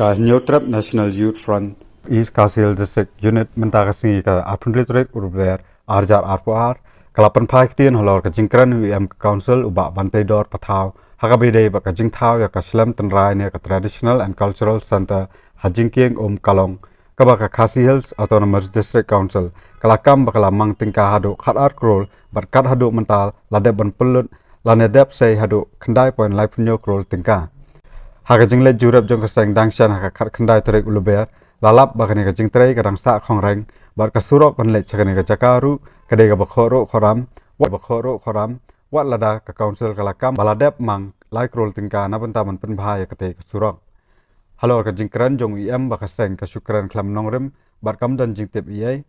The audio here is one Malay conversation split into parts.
Ka Nyotrap National Youth Front East Kasil District Unit Mentakasi ka Apundrit Urber Arjar Arpuar Kalapan Paiktian Holor ka Jingkran UM Council uba Bantedor Patau Hakabide ba ka Jingtau ya ka Slam Tenrai ne ka Traditional and Cultural Center Hajingking Kalong Kabaka Khasi Hills Autonomous District Council Kalakam bakala mang tingka hadu khatar krol berkat hadu mental ladep ban pelut lanedep sei hadu kendai poin lai punyo krol tingka Haka jingle jurap jong kaseng dangshan haka khat kendai terek uluber lalap bakani ka jingtrei kadang sa khongreng bar ka surok ban le chakani ka jakaru kadai ka bakhoro khoram wat lada ka council kalakam baladep mang lai krol tingka na banta man penbhaya kate ka surok halo ka jingkran jong im bakaseng ka syukran klam nongrem bar kam dan jingtep iai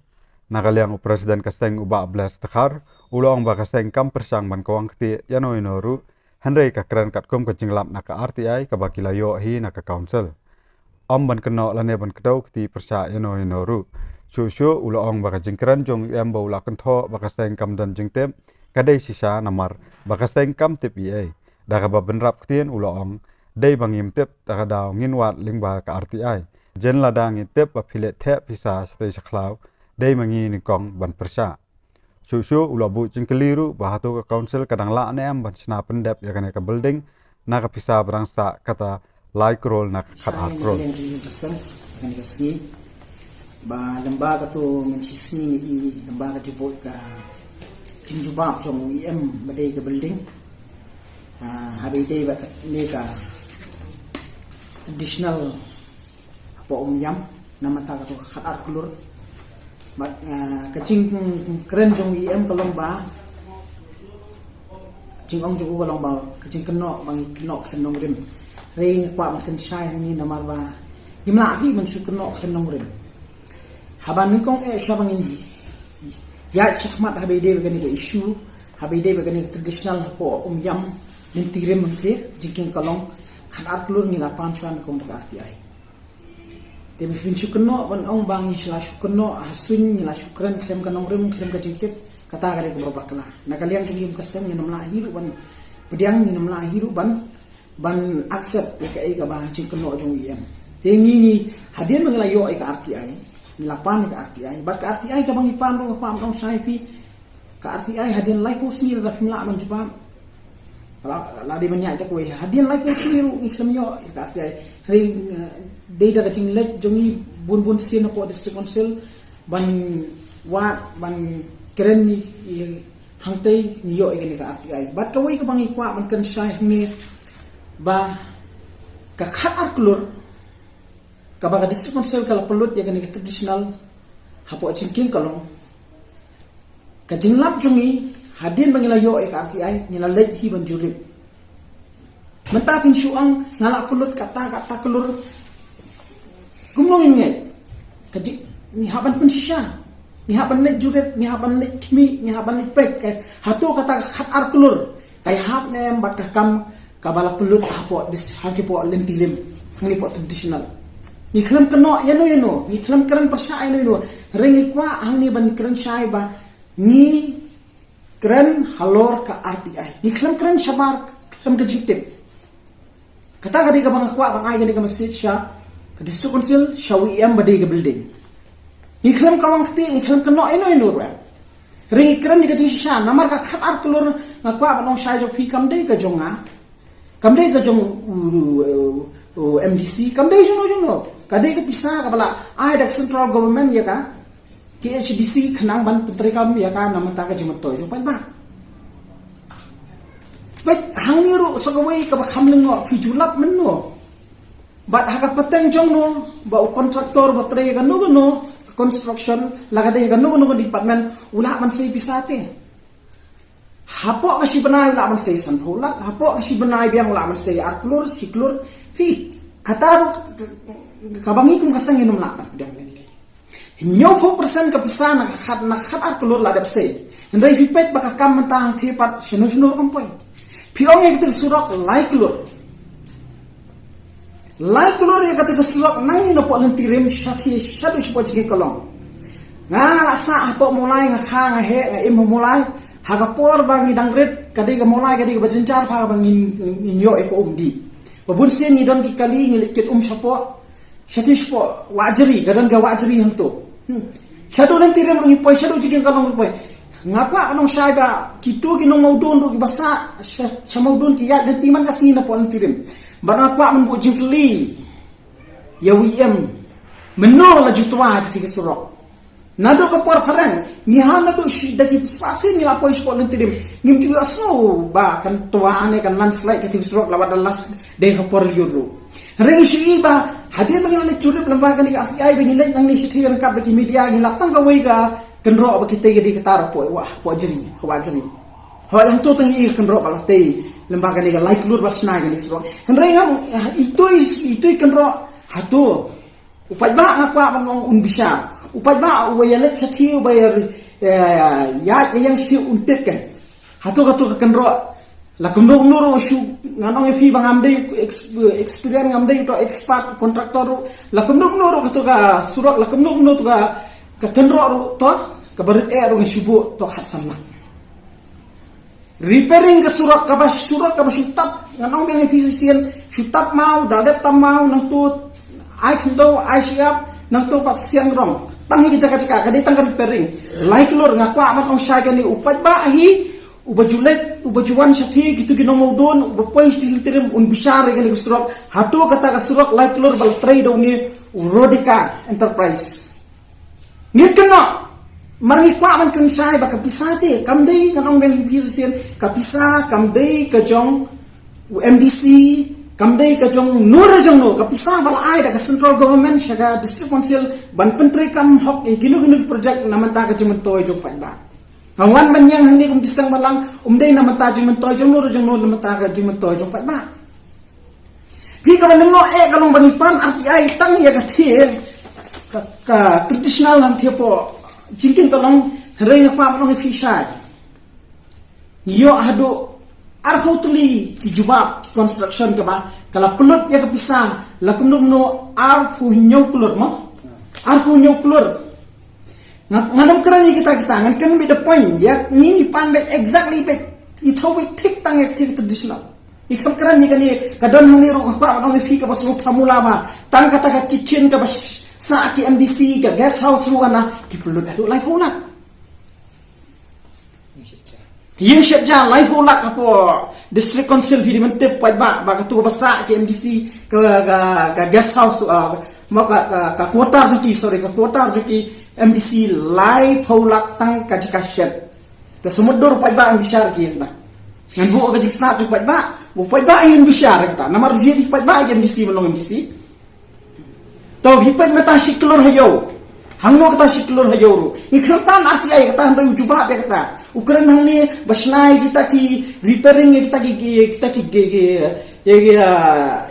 nakaliang presiden kaseng uba ablas takhar ulong bakaseng kam persang ban kawang kti yano inoru Henry ka keren kat kum ka jinglap na ka RTI ka bakila yo hi na ka council. Ban keno lane ban kedau kti persya yano inoru. Shushu ulong baka jingkran jong yam ba ula kentho baka seng kam dan jingtep kadai sisa namar baka seng kam tip ie. Daga ba benrap ktien ulong dei bangim tip daga daw nginwat lingba ka RTI. Jen ladang tip ba philet the pisa stay saklau dei mangi ni kong ban persya. Susu ulabu jingkeliru bahatu ke council kadang la neam ban sna pendep ya ka building na ka pisa berangsa kata like roll na kat roll kan kasi ba lembaga to menchisni i lembaga jibot ka tinjubak jong badai ke building habi dei ba ne ka additional apa yam nama ta ka to khat klur kacing keren jong kalong ba kacing ong jugo kalong ba kacing keno bang keno kenong rim ring kwa makan syai ni nama ba gimla hi man su keno kenong rim haban kong syabang ini ya syahmat habide begani ke issue habide begani traditional po yam nintirim mengke jingking kalong kan arklur ni lapan chuan kong berarti Tapi fin syukno ban ong bang isla syukno hasun ni la syukran klem kanong rim klem ka jitip kata kare ko bakla nakaliang tingim kasem ni namla hiru ban pediang ni namla hiru ban accept ka ai ka ba jingkno jong iem tengi ni hadian mangla yo ai ka RTI ni lapan ka RTI bar ka RTI ka bang ipan ro pam ong sai pi ka RTI hadian like pos ni la himla man jupam la di banyak dak we hadian like pos ni ru ikhlam yo ka RTI ring data kating let jongi bun sino po district council ban keren ni hangtay ni yo igani ka RTI bat kawai ka bangi kwa man kan shay ni ba ka khat klur ka ba district council kala pelut ya gani traditional hapo cingking kalong ka jinglap jongi hadin bangila yo ka RTI ni la let hi ban jurip mentapin syuang ngala pelut kata klur Gumong ingat, kaji ni haban pun sisa, ni haban lek jurep, ni haban lek kimi, ni haban lek pek, kay hato kata khat arkulur, kay hat nem bat kam kabala pelut hapo dis haki po lentilim, hangi po traditional. Ni kelam keno yano, ni kelam keren persya yano, rengi kwa hangi ban keren syai ba, ni keren halor ka RTI, ni kelam keren syabar, kelam kejitip. Kata kadi ka bang kwa bang ay gani ka masjid sya. District council shawi am badai ke building iklam kawang kti iklam keno ino ra ring kran ni kating sha namar ka khat ar klur ngakwa banong shai jo phi kam dei ka jong MDC kam dei jono kadai ka pisa ka bala ai dak central government ya ka KHDC khnang ban putri kam ya ka namata ka jimat to jo pai ba but hangiru sogawai ka ba khamling ngo phi julap menno Bat haka pateng jong no, ba kontraktor ba tre ga no construction lagade ga no department ula man say bisate. Hapo kasi banay ula man say sanhula, hapo kasi banay biang ula man say arklur, siklur, pi kataro kabangi kum kasang inum la dang ni. Hinyo 4% ka pisa na khat arklur la dap say. Ndai fipet ba ka kam mentang thipat sino kampoy. Pi ong ek surok laiklur. Like lor ya kata kesuap nang no po lentirim syati syadu sipo cike kolong. Nga sa po mulai ngakha ngahe ngaim mulai haga por bangi dangret kadi ga mulai kadi ga bajencar pa bangin inyo eko umdi. Babun sin ni don kali ngilikit syapo Syati spo wajri kadang ga wajri hang tu. Syadu nan tirim ru poi syadu jikin kalong poi. Ngapa anong syai ba kitu ki nong maudun ru basa samaudun ki ya dan timan kasni na po an tirim. Ba ngapa man bo jingkli. Ya wiem menol la jutwa ki surok. Nado ka por parang ni hana do shi daki spasi ni la poi sport tirim ngim tu aso ba kan tuane kan landslide ka surok lawat las de ka por yuru ring shi ba hadir bang le curip lembaga ni RTI be ni le nang ni shi thir ka bagi media ni lak tang ka wei ga kan ro ba kita di katar po wah po jeri wajani ho yang tu tang i kan ro ba te lembaga ni ga like lur basna ga ni surok ring itu kan ro hatu upai ba ngapa bang bisa upai ba wayalet sathi bayar ya yang si untet kan hatu kan ro la kundung nuro shu nganong fi bang amde experience ngamde to expert kontraktor la kundung nuro ka surat la kundung nuro ka kan ro to ka barit ro shubu to hasan na repairing ka surat ka shutap nganong bang fi sian shutap mau dalet tam mau nang tu ai khindo ai siap nang tu pas siang rong tang hi jaga-jaga kadai tang repairing like lor ngakwa amat ong syai ni upat ba hi ubajuan syati gitu ki nomau don ubapoi tirim un bisare gani surok hatu kata ka surok like lor bal trade ni Rodika Enterprise ngit kena marngi kwa man kan syai ba kapisate kamdei kan ong bel bisien kapisa kamdei ka jong MDC kamdei ka jong nur jong no kapisa bal ai da ka central government syaga district council ban pentri kam hok ginu project namanta ka jong toy jong pa Hawan banyang handi kum disang malang umdei namanta jong toy jong nur namanta ka jong toy jong pa pi ka balengo kalong banipan RTI tang ya ka thir ka traditional han thiepo jingkin tolong rei pa long fi shai yo hado arhutli kijubab construction ka ba kala pelut ya kepisang lakum no arhu nyuklur mo arhu nyuklur ngadam kerani kita ngan kan be the point ya ni pandai exactly be ithawi thik tang active traditional ikam kerani kan ni kadon hang ni ro pa no fi ka bas thamula ma tang kata ka kitchen ka bas sa ki MDC ka guest house ru ana ki pelut adu lai hola yang syabja live holak apa district council fi mentep pai ba tu basa ke MDC ke guest house maka ka kota juki ka kota juki MDC live holak tang ka jikashet ke sumudor pai ba ang bisyar ki na ngan bu ka jiksna tu pai ba bu pai ba ang bisyar ka namar ji pai ba MDC melong MDC to hipat mata siklor hayo hangno kata siklor hayo ru ikhran RTI kata hantai ujuba be kata ukuran hang ni basnai kita ki repairing kita ki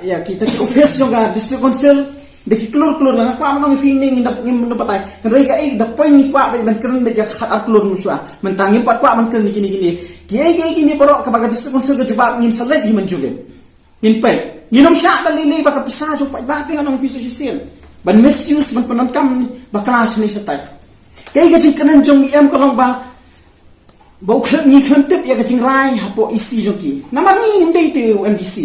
ya kita ki office juga district council de ki klur na kwa mang feeling ngin patay rei ka da point ni kwa ben keren be khat klur muswa mentangi pat kwa man keren gini gini poro ka baga district council ga jubab ngin selek hi menjulim ngin pai nginom sya dalili baka pisa jo pai ba pe anong piso sisil ban misuse ban penonkam baklas ni sa tay kay ga jingkanan jong em kolong ba bau khlep ni khlep ya ka jingrai hapo isi joki namar ni ndei tu MDC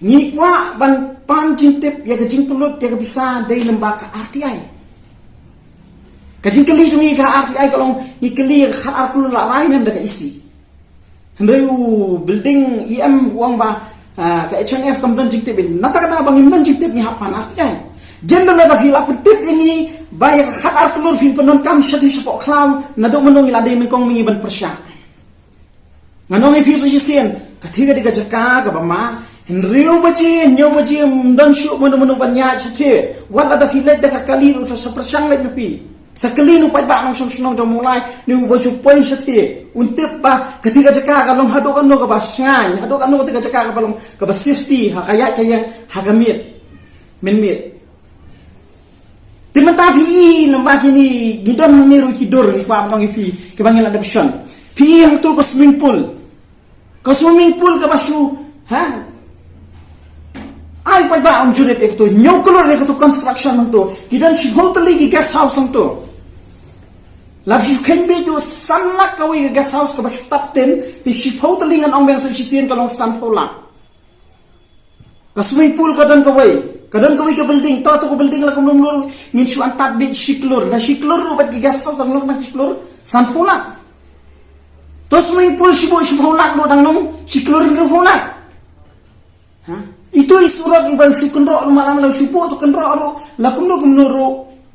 ni kwa ban pan jintip ya ka jingpulut ya ka bisa dei lembaga RTI ka jingkeli jungi ka RTI kolong ikeli ka arkul la lain da ka isi hendeu building uang ba ka HNF kamdan jintip nata kata bang imban jintip ni hapan RTI Jendel na hilap tip ini bayar khat arkulur fin penon kam syati sepok klam nado menong ilade mengkong mengiban persya nganong ifi so sien katiga diga jaka ka bama henriu baji nyo baji dan syuk menu banya chati wala da filet da kali ru sa persang le pi sakali nu pai ba nong song do mulai ni baju poin chati untip ba katiga jaka ka long hado kan no ka basngai hado kan no katiga jaka ka balong ka safety ha kaya kaya hagamit menmit Timata fi namba kini gidon hang niru hidur ni pa among fi ke bangil ada option fi hang tu ko swimming pool ka basu ha ai pa ba am jure pe to nyokolo le to construction hang to gidon shi hoteli ki guest house hang to la fi ken be do sannak ka wi guest house ka basu tap ten ti shi hoteli hang ong bang so shi sien ka long san thola Ka swimming pool kadang kawai ke building to ke building la kumlum lur ngin su antat bi shiklur la shiklur ru bat gas ko tang nang shiklur san pula to swimming pool shibo lak lo dang nong shiklur ru pula ha itu isurat ibang shikundro malam la shibo to kundro ro la kumlo ro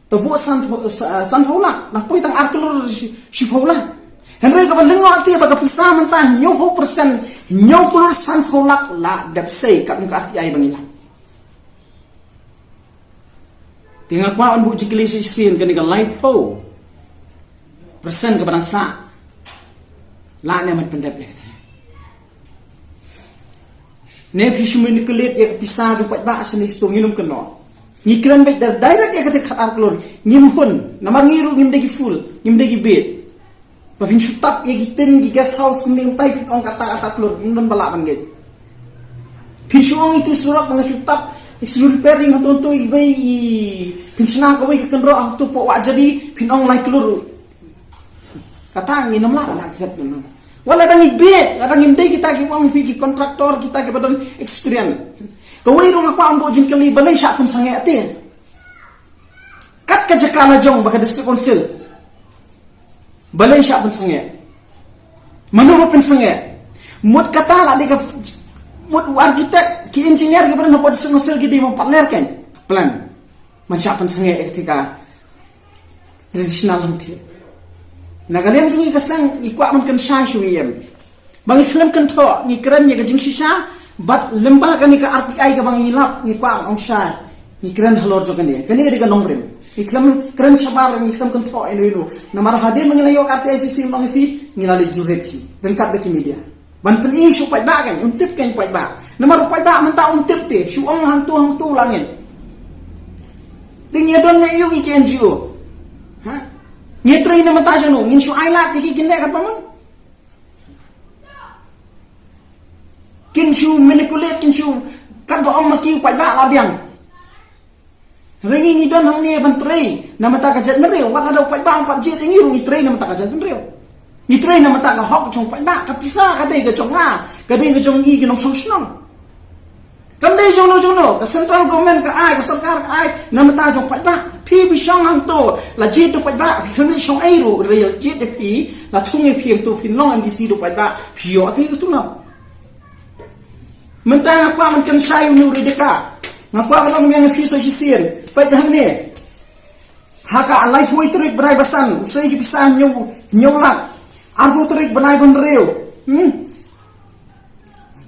to bu san pula na poi tang arklur shibola Henry ka balingo ati baga pisa man ta nyo ho persen nyo kulur san pula la dapsay ka arti ay bangila Tinggal kuat bu jikili sin kani ka life po persen ke barang sa la ne man pendep le ne pismu ni kulit ya pisa du pat ba sini sto nginum keno ngikran baik direct ya kate khatar klor ngimhun namar ngiru ngimdegi full ngimdegi bed Pabin sutap ya gitin gi gas house kumning tai fit ong kata klor ngundon balapan ge Pinsuang itu surat mga sutap Isu repairing hatun tu ibai pinsna ko bai kenro ang tu po wa jadi pinong lai keluru kata nginam la anak zat nang wala dang ibe dang inde kita ki wang pi kontraktor kita ki badan experience ko wai rong apa ambo jin kali balai sya kun sange ate kat ka jakala jong baka district council balai sya kun sange manu pen sange mut kata la de ka mut arkitek ki engineer ki badan po district council ki di mo partner kan plan Mansyapan sange ketika tradisional hamti. Nagalian jungi kasang ikwa man kan sha shuyem. Bang iklam kan tho ni kran ni gajing shisha bat lembah kan ka RTI ka bang ilap ni kwa ong sha ni kran halor jo kan ni. Kan ni ga nongrim. Iklam kran shabar ni iklam kan tho eno na mar hadir mangilayo RTI sisim bang fi ngilali jurepi dan kat beki media. Ban pen isu pai ba kan untip kan pai ba. Na mar pai ba man ta untip te shu ong hantu langit. Tingnya don na yung iki NGO. Ha? Ngetray naman tayo no, ngin su ailat ikikinde kat paman. Kin su manipulate kin su kan ba ang makiw pa ba labyang. Ringi ni don hang ni bantray na mata ka jet nrew, wala daw pa ba ang pagjet ngi ru itray na mata ka jet nrew. Itray na mata ka hok chong pa ba kapisa ka day ka chong na, ka day ka chong i ginong song. Kamday jono ka central government ka ai ka sarkar ka ai namata jong pa ba phi bi shong hang to la jit to pa ba phun shong ai ru real jit de phi la thung e phi to phin long MDC do pa ba phi yo ati tu na menta na kwa man kan sai nu ri de ka na kwa ka long yang phi so sisien pa jang ne ha ka alai foi trik brai basan sei ki pisan nyu la argo trik banai ban reu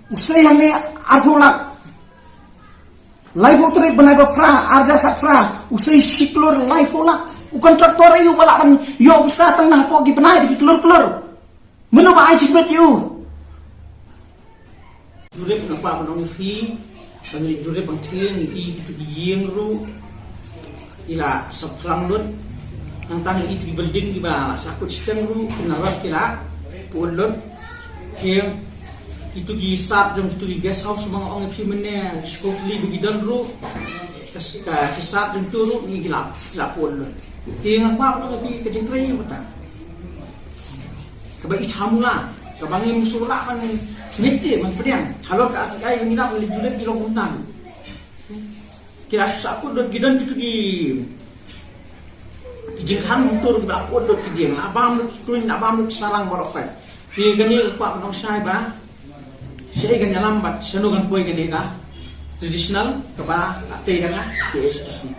usai hang ne argo la Life utrik benai pra arja kat pra usai shiklur life pula kontraktor ayu balapan yo bisa tengah po gi benai di klur menu ba ai chibet yu jurep ngapa menong fi bangi jurep bang thien i ki yeng ru ila saplang lut nang tang i di building di ba sakut steng ru kinarap kila pulot yang itu di start jom itu di guest house mga orang pimene skopli begidan ru ka start jom turu ni gila pol ting apa no pi ke jentrai mata ka ba ithamula ka bangi musula kan niti man pediang halo ka ai ni nak li julet di long untang kira sakut dot gidan itu di jinghan tur ba pod dot kijeng abam kuin abam sarang barokai ti gani pa nong sai ba Saya ganyan lambat, sanugan po yung ganyan traditional, kaba, ate nga, KSTC.